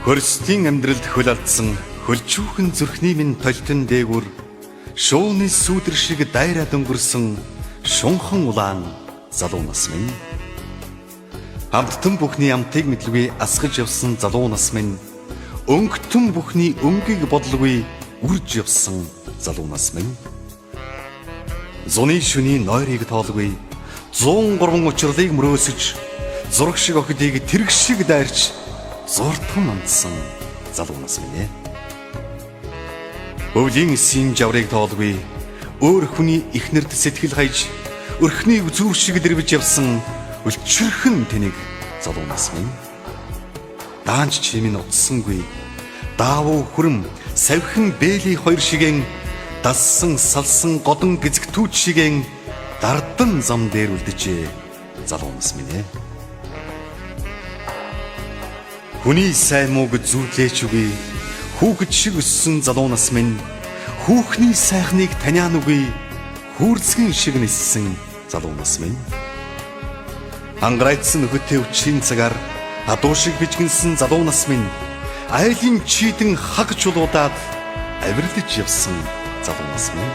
Хөрстийн амьдралд хөл алдсан хөлчүүхэн зүрхний минь толтон дээгүр шууны сүүдэр шиг дайраад өнгөрсөн шунхан улаан залуу нас минь. Хамттан бүхний амтыг мэдлгүй асгаж явсан залуу нас минь. Өнгөтөн бүхний өнгийг бодлгүй үрж явсан залуу нас минь. Зуны шүний нойрыг тоолгүй 103 учрлыг мөрөөсөж зураг шиг охидыг тэрэг шиг дайрч зуртан мандсан залуу нас минь. Өвлийн эсийн жаврыг тоолгүй өөр хүний ихнэрд сэтгэл хаяж өрхний үзүүр шиг дэрвэж явсан өлчирхэн тэнэг залуу нас минь. Даанч чимийн утсангүй даавуу хүрэм савхин бээли хоёр шигэн дассан салсан годон гизгтүүч шигэн дардан зам дээр үлдэжээ залуу нас минь. Хүний сайн мууг зүүдлээч үгүй хүүхэд шиг өссөн залуу нас минь. Хүүхний сайхныг таниан үгүй хүүрзгэн шиг ниссэн залуу нас минь. Ангарайдсан нөхөдтэй өчийн цагаар адуу шиг бичгэнсэн залуу нас минь. Айлын чийдэн хаг чулуудаад авирлаж явсан залуу нас минь.